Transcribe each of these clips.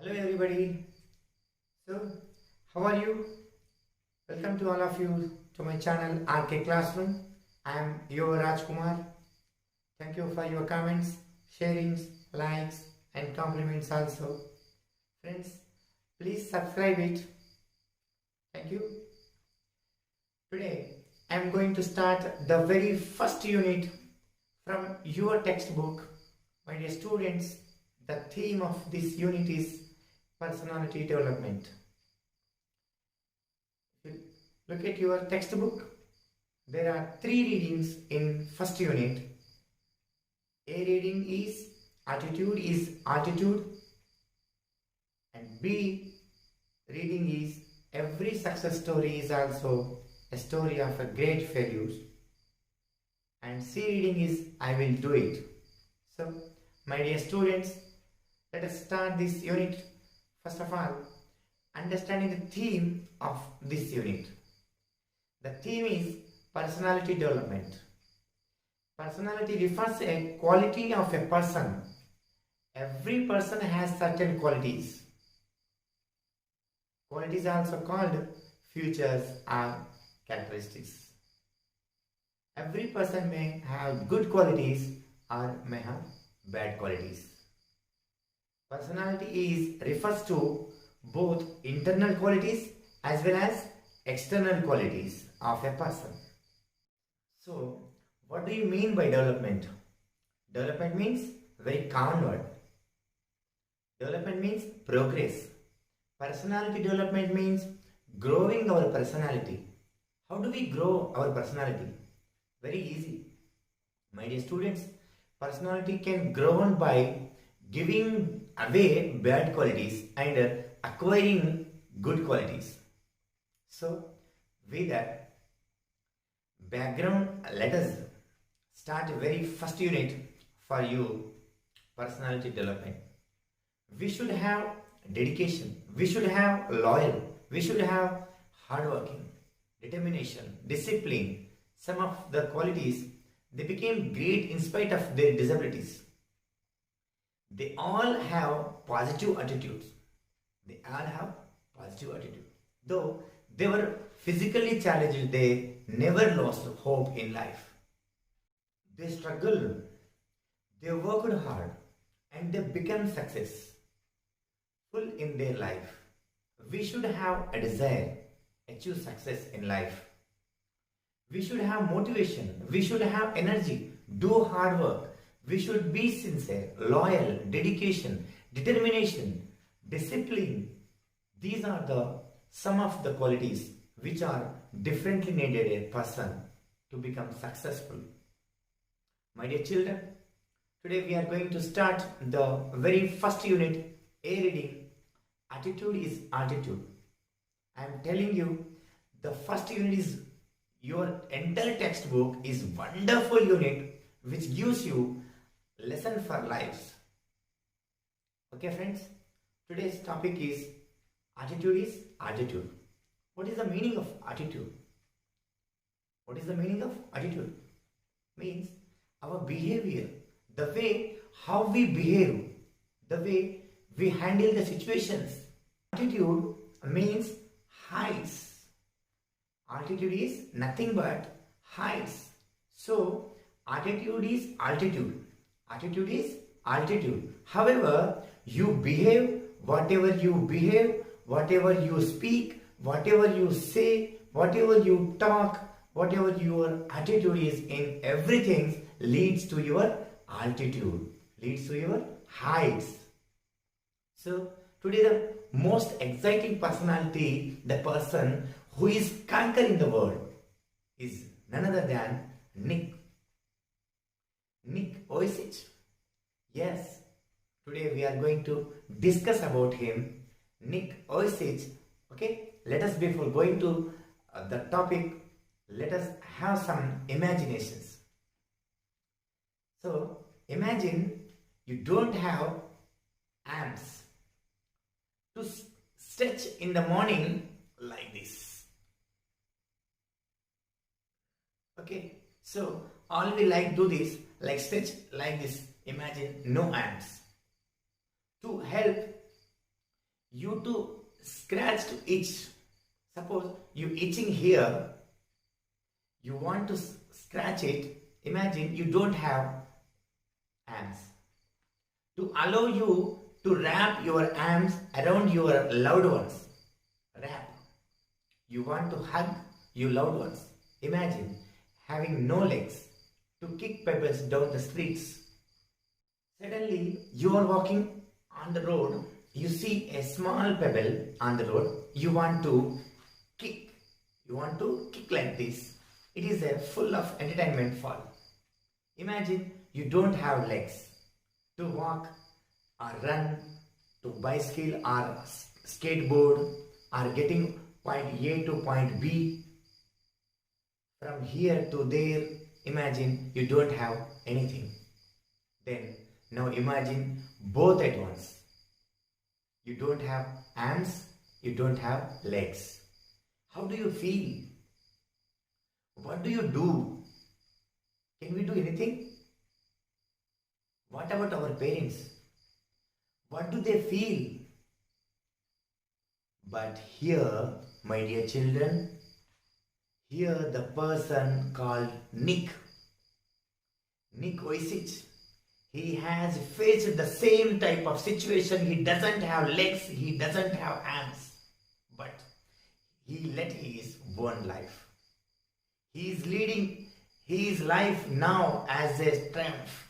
Hello everybody. So, how are you? Welcome to all of you to my channel RK Classroom. I am your Rajkumar. Thank you for your comments, sharings, likes and compliments also. Friends, please subscribe it. Thank you. Today, I am going to start the very first unit from your textbook. My dear students, the theme of this unit is personality development. If you look at your textbook, there are 3 readings in first unit. A reading is attitude, and B reading is every success story is also a story of a great failures, and C reading is I will do it. So, my dear students, let us start this unit. First of all, understanding the theme of this unit. The theme is personality development. Personality refers to a quality of a person. Every person has certain qualities. Qualities are also called features or characteristics. Every person may have good qualities or may have bad qualities. Personality refers to both internal qualities as well as external qualities of a person. So, what do you mean by development? Development means very common word. Development means progress. Personality development means growing our personality. How do we grow our personality? Very easy. My dear students, personality can grow on by giving away bad qualities and acquiring good qualities. So, with that background, let us start a very first unit for you, personality development. We should have dedication, we should have loyal, we should have hardworking, determination, discipline. Some of the qualities, they became great in spite of their disabilities. They all have positive attitudes. They all have positive attitude. Though they were physically challenged, they never lost hope in life. They struggled, they worked hard, and they became successful in their life. We should have a desire, achieve success in life. We should have motivation, we should have energy, do hard work. We should be sincere, loyal, dedication, determination, discipline. These are some of the qualities which are differently needed in a person to become successful. My dear children, today we are going to start the very first unit, A reading. Attitude is altitude. I am telling you, the first unit is your entire textbook is wonderful unit which gives you lesson for lives. Okay friends, today's topic is attitude. What is the meaning of attitude? What is the meaning of attitude? Means our behavior, the way how we behave, the way we handle the situations. Attitude means heights. Attitude is nothing but heights. So attitude is altitude. Attitude is altitude. However, you behave, whatever you speak, whatever you say, whatever you talk, whatever your attitude is in everything leads to your altitude, leads to your heights. So, today the most exciting personality, the person who is conquering the world, is none other than Nick Vujicic. Yes, today we are going to discuss about him, Nick Vujicic. Okay, let us, before going to the topic, let us have some imaginations. So, imagine you don't have arms to stretch in the morning like this. Okay, so all we like do this, like stretch like this. Imagine no arms. To help you to scratch to itch. Suppose you itching here, you want to scratch it. Imagine you don't have arms. To allow you to wrap your arms around your loved ones. Wrap. You want to hug your loved ones. Imagine having no legs to kick pebbles down the streets. Suddenly you are walking on the road, you see a small pebble on the road, you want to kick. You want to kick like this. It is a full of entertainment fall. Imagine you don't have legs to walk or run, to bicycle or skateboard or getting point A to point B. From here to there, imagine you don't have anything. Then now imagine both at once. You don't have arms, you don't have legs. How do you feel? What do you do? Can we do anything? What about our parents? What do they feel? But here, my dear children, here the person called Nick Vujicic, he has faced the same type of situation. He doesn't have legs, he doesn't have arms, but he led his own life. He is leading his life now as a triumph,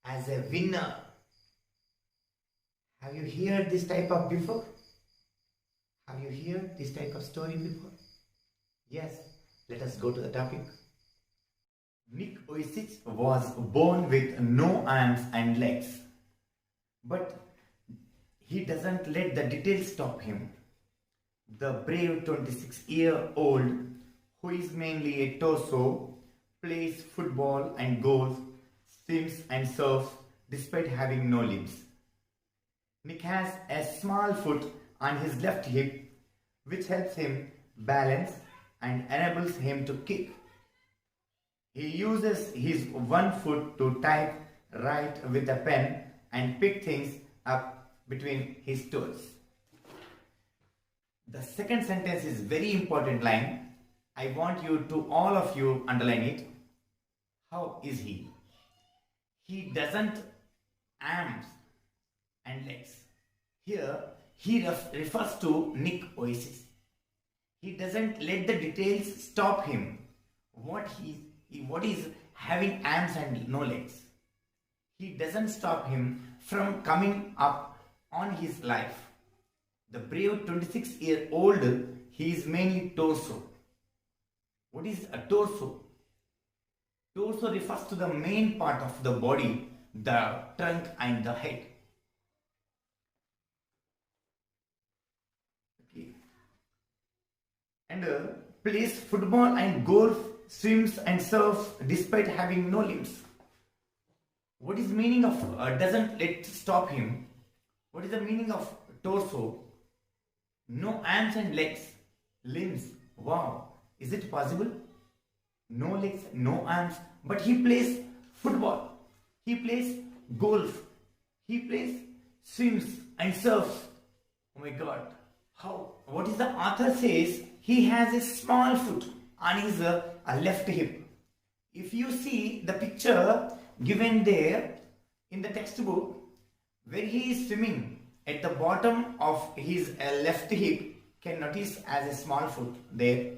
as a winner. Have you heard this type of before? Have you heard this type of story before? Yes, let us go to the topic. Nick Vujicic was born with no arms and legs, but he doesn't let the details stop him. The brave 26-year-old, who is mainly a torso, plays football and golf, swims and surfs despite having no limbs. Nick has a small foot on his left hip, which helps him balance and enables him to kick. He uses his one foot to type, write with a pen and pick things up between his toes. The second sentence is very important line. I want you to, all of you, underline it. How is he? He doesn't arms and legs. Here he refers to Nick Vujicic. He doesn't let the details stop him. What is having arms and no legs? He doesn't stop him from coming up on his life. The brave 26-year-old, he is mainly torso. What is a torso? Torso refers to the main part of the body, the trunk and the head. Okay. And plays football and golf, swims and surfs despite having no limbs. What is the meaning of doesn't let stop him? What is the meaning of torso? No arms and legs. Limbs. Wow. Is it possible? No legs, no arms, but he plays football. He plays golf. He plays swims and surfs. Oh my God. How? What is the author says? He has a small foot on his left hip. If you see the picture given there in the textbook, where he is swimming, at the bottom of his left hip, can notice as a small foot there.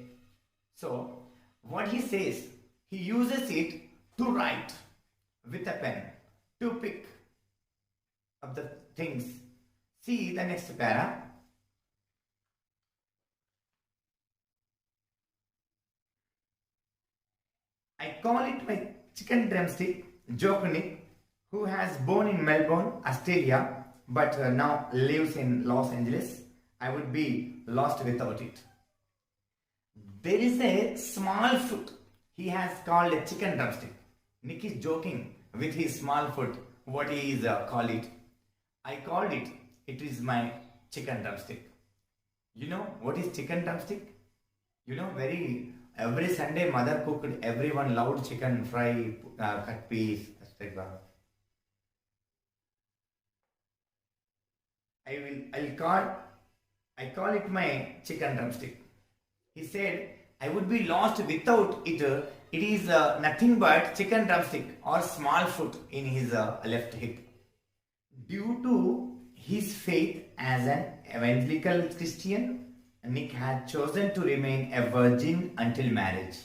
So what he says, he uses it to write with a pen, to pick up the things. See the next para. I call it my chicken drumstick, joke Nick, who has born in Melbourne, Australia, but now lives in Los Angeles. I would be lost without it. There is a small foot he has called a chicken drumstick. Nick is joking with his small foot. What he is call it? I called it. It is my chicken drumstick. You know what is chicken drumstick? You know, every Sunday mother cooked, everyone loved chicken fry, cut piece, etc. I call it my chicken drumstick. He said, I would be lost without it. It is nothing but chicken drumstick or small foot in his left hip. Due to his faith as an evangelical Christian, Nick had chosen to remain a virgin until marriage.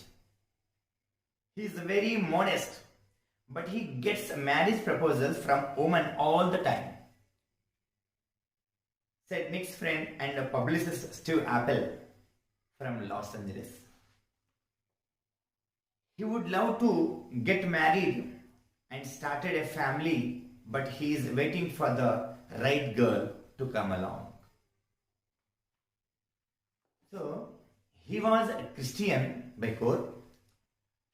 He is very modest, but he gets marriage proposals from women all the time, said Nick's friend and publicist Steve Apple from Los Angeles. He would love to get married and started a family, but he is waiting for the right girl to come along. So, he was a Christian by core.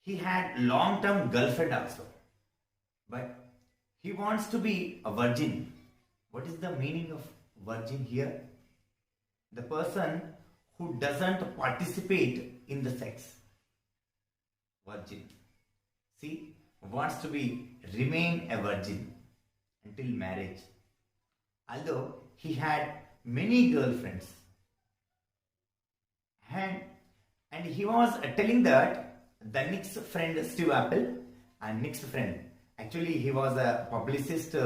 He had long-term girlfriend also, but he wants to be a virgin. What is the meaning of virgin here? The person who doesn't participate in the sex. Virgin. See, wants to remain a virgin until marriage. Although he had many girlfriends. And he was telling that the Nick's friend Steve Apple and Nick's friend, actually he was a publicist, he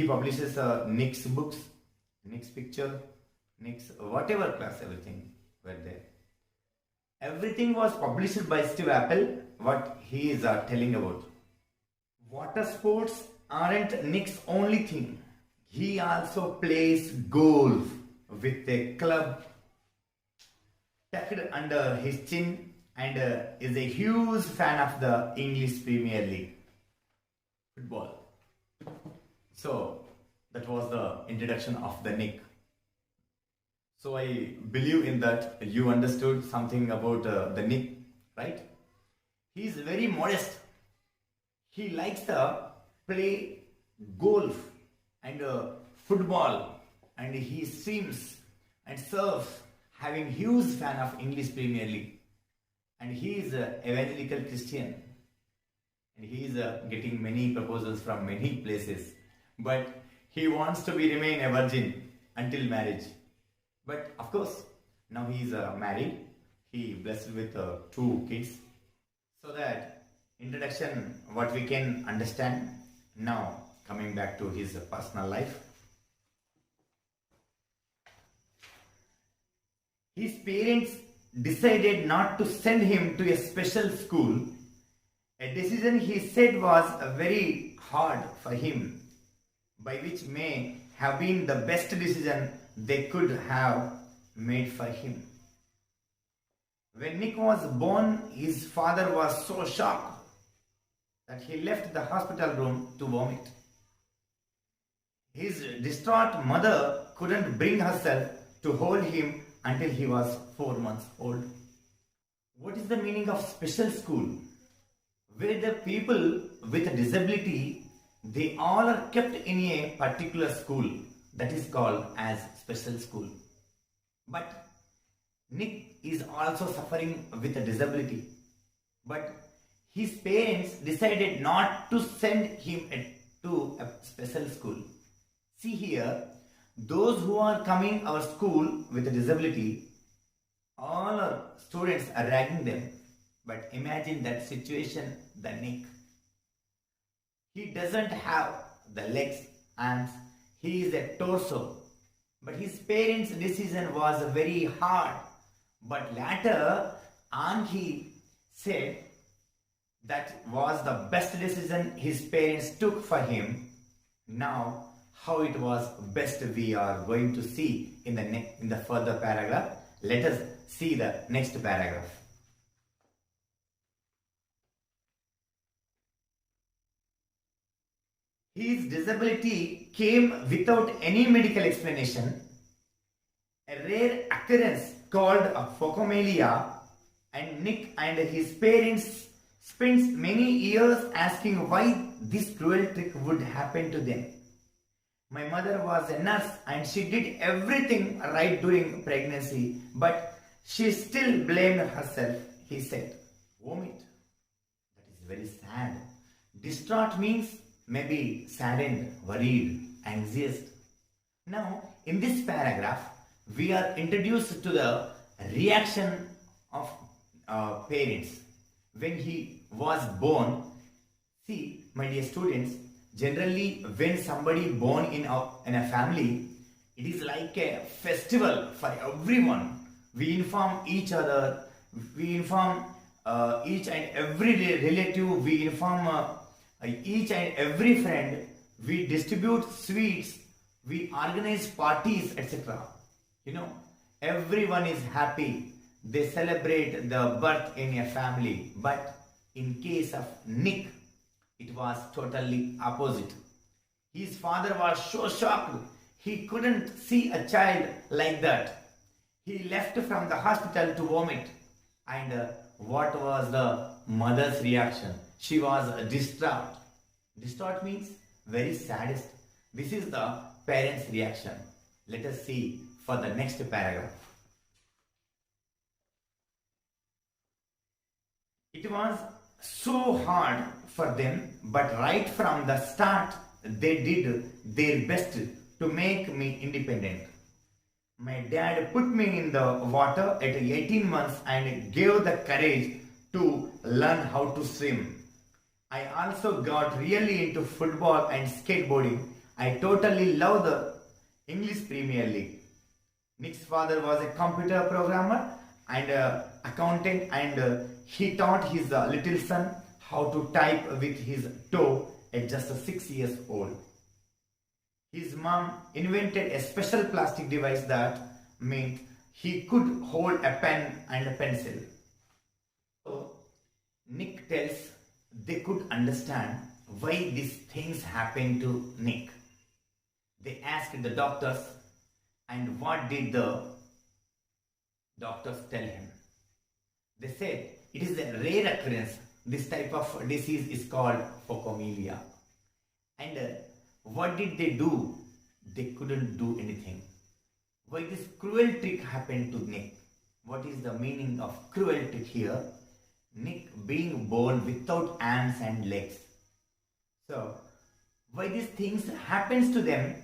publishes Nick's books, Nick's picture, Nick's whatever class, everything were there. Everything was published by Steve Apple, what he is telling about. Water sports aren't Nick's only thing. He also plays golf with a club tucked under his chin and is a huge fan of the English Premier League football. So that was the introduction of the Nick. So I believe in that you understood something about the Nick, right? He is very modest. He likes to play golf and football, and he swims and surfs, having huge fan of English Premier League. And he is an evangelical Christian. And he is getting many proposals from many places. But he wants to remain a virgin until marriage. But of course, now he is married. He blessed with 2 kids. So that introduction, what we can understand. Now coming back to his personal life. His parents decided not to send him to a special school, a decision he said was very hard for him, by which may have been the best decision they could have made for him. When Nick was born, his father was so shocked that he left the hospital room to vomit. His distraught mother couldn't bring herself to hold him until he was 4 months old. What is the meaning of special school? Where the people with a disability, they all are kept in a particular school that is called as special school. But Nick is also suffering with a disability. But his parents decided not to send him to a special school. See here, those who are coming our school with a disability, all our students are ragging them. But imagine that situation, the Nick. He doesn't have the legs, arms, he is a torso. But his parents' decision was very hard. But later on he said that was the best decision his parents took for him. Now how it was best we are going to see in the further paragraph. Let us see the next paragraph. His disability came without any medical explanation. A rare occurrence called phocomelia, and Nick and his parents spent many years asking why this cruel trick would happen to them. My mother was a nurse and she did everything right during pregnancy, but she still blamed herself, he said. Vomit. That is very sad. Distraught means maybe saddened, worried, anxious. Now, in this paragraph, we are introduced to the reaction of parents when he was born. See, my dear students, generally when somebody born in a family, it is like a festival for everyone. We inform each other, we inform each and every relative, we inform each and every friend, we distribute sweets, we organize parties, etc. You know, everyone is happy. They celebrate the birth in a family. But in case of Nick, it was totally opposite. His father was so shocked. He couldn't see a child like that. He left from the hospital to vomit. And what was the mother's reaction? She was distraught. Distraught means very saddest. This is the parents' reaction. Let us see for the next paragraph. It was so hard for them, but right from the start, they did their best to make me independent. My dad put me in the water at 18 months and gave the courage to learn how to swim. I also got really into football and skateboarding. I totally love the English Premier League. Nick's father was a computer programmer and accountant, and he taught his little son how to type with his toe at just 6 years old. His mom invented a special plastic device that meant he could hold a pen and a pencil. So Nick tells they could understand why these things happened to Nick. They asked the doctors, and what did the doctors tell him? They said it is a rare occurrence. This type of disease is called phocomelia. And what did they do? They couldn't do anything. Why this cruel trick happened to Nick? What is the meaning of cruel trick here? Nick being born without arms and legs. So, why these things happens to them?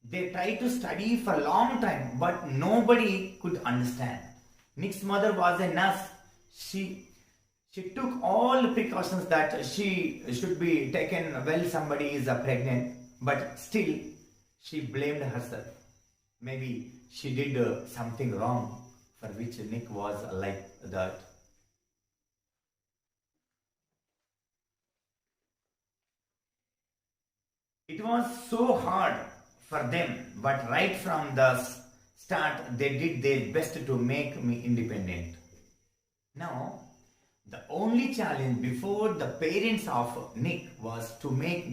They tried to study for a long time, but nobody could understand. Nick's mother was a nurse. She took all the precautions that she should be taken while somebody is pregnant, but still she blamed herself. Maybe she did something wrong for which Nick was like that. It was so hard for them, but right from the start they did their best to make me independent. Now, the only challenge before the parents of Nick was to make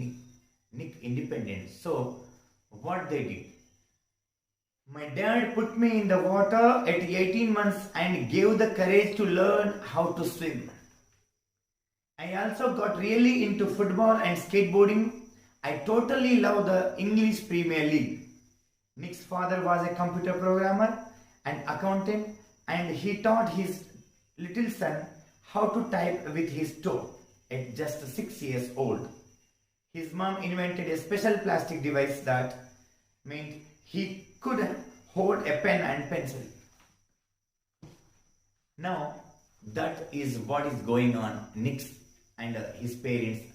Nick independent. So, what they did? My dad put me in the water at 18 months and gave the courage to learn how to swim. I also got really into football and skateboarding. I totally love the English Premier League. Nick's father was a computer programmer and accountant, and he taught his little son how to type with his toe at just 6 years old. His mom invented a special plastic device that meant he could hold a pen and pencil. Now, that is what is going on. Nick and his parents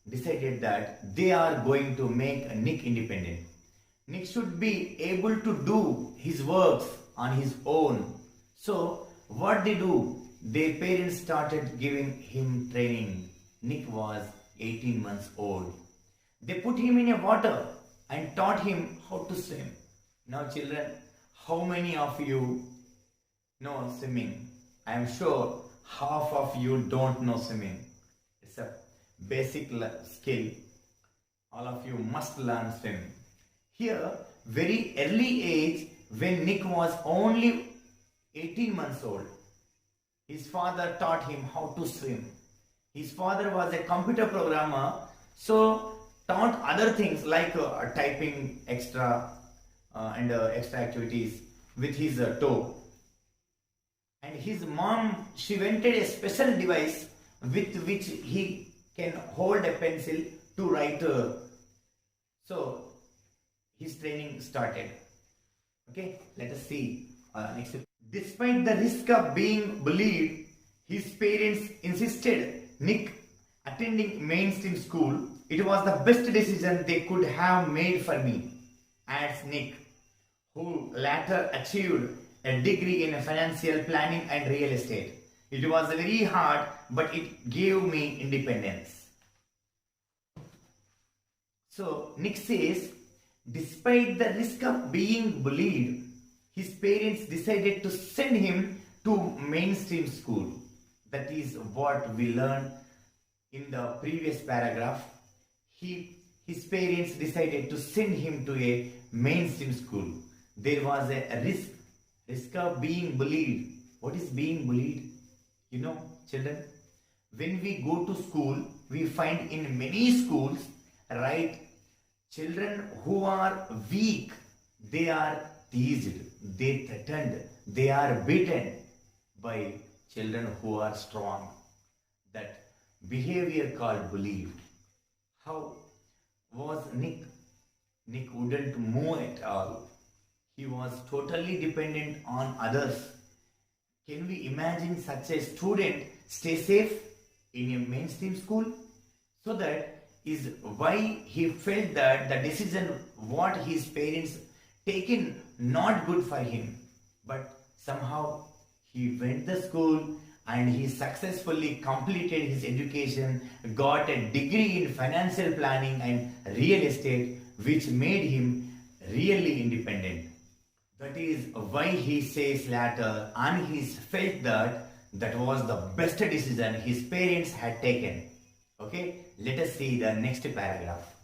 decided that they are going to make Nick independent. Nick should be able to do his works on his own. So, what they do? Their parents started giving him training. Nick was 18 months old. They put him in a water and taught him how to swim. Now children, how many of you know swimming? I am sure half of you don't know swimming. It's a basic skill. All of you must learn swim. Here, very early age, when Nick was only 18 months old, his father taught him how to swim. His father was a computer programmer, so taught other things like typing extra and extra activities with his toe. And his mom, she invented a special device with which he can hold a pencil to write. So his training started. Okay, let us see next. Despite the risk of being bullied, his parents insisted Nick attending mainstream school. It was the best decision they could have made for me, adds Nick, who later achieved a degree in financial planning and real estate. It was very hard, but it gave me independence. So Nick says, despite the risk of being bullied, his parents decided to send him to mainstream school. That is what we learned in the previous paragraph. His parents decided to send him to a mainstream school. There was a risk of being bullied. What is being bullied? You know, children, when we go to school, we find in many schools, right, children who are weak, they are teased, they threatened, they are beaten by children who are strong. That behavior called bullying. How was Nick? Nick wouldn't move at all. He was totally dependent on others. Can we imagine such a student stay safe in a mainstream school? So that is why he felt that the decision what his parents taken not good for him. But somehow he went to school and he successfully completed his education, got a degree in financial planning and real estate, which made him really independent. That is why he says later, and he felt that that was the best decision his parents had taken. Okay, let us see the next paragraph.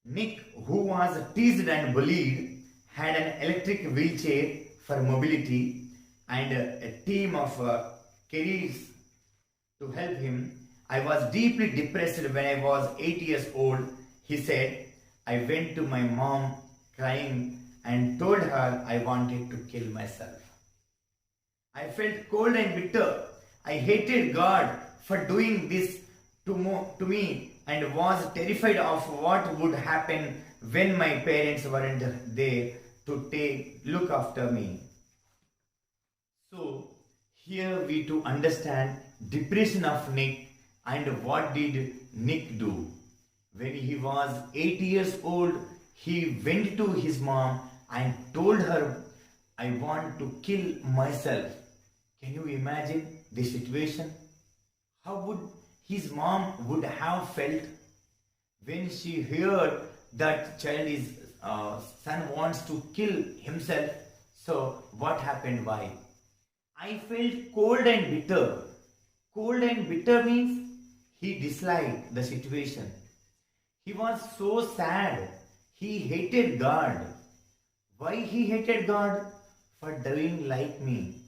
Nick, who was teased and bullied, had an electric wheelchair for mobility and a team of careers to help him. I was deeply depressed when I was 8 years old, he said. I went to my mom crying and told her I wanted to kill myself. I felt cold and bitter. I hated God for doing this to me and was terrified of what would happen when my parents weren't there to look after me. So here we to understand depression of Nick and what did Nick do. When he was 8 years old, he went to his mom and told her, I want to kill myself. Can you imagine the situation? How would his mom would have felt when she heard that son wants to kill himself? So what happened? Why? I felt cold and bitter. Cold and bitter means he disliked the situation. He was so sad. He hated God. Why he hated God? For doing like me.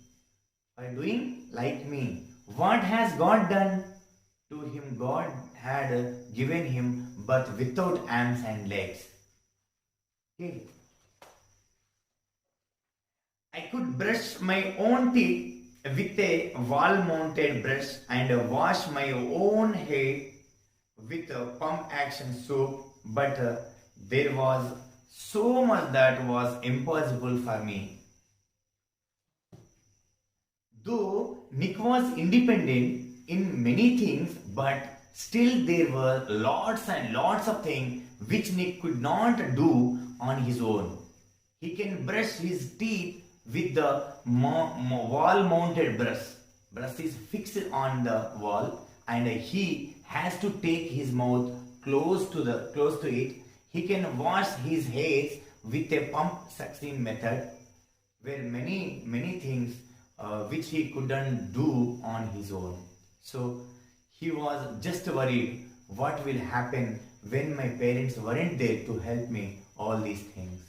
For doing like me. What has God done to him? God had given him birth without arms and legs. Okay. I could brush my own teeth with a wall-mounted brush and wash my own hair with a pump action soap, but there was so much that was impossible for me. Though Nick was independent in many things, but still there were lots and lots of things which Nick could not do on his own. He can brush his teeth with the wall-mounted brush. Brush is fixed on the wall, and he has to take his mouth close to it. He can wash his hairs with a pump suction method, where many things which he couldn't do on his own. So he was just worried what will happen when my parents weren't there to help me all these things.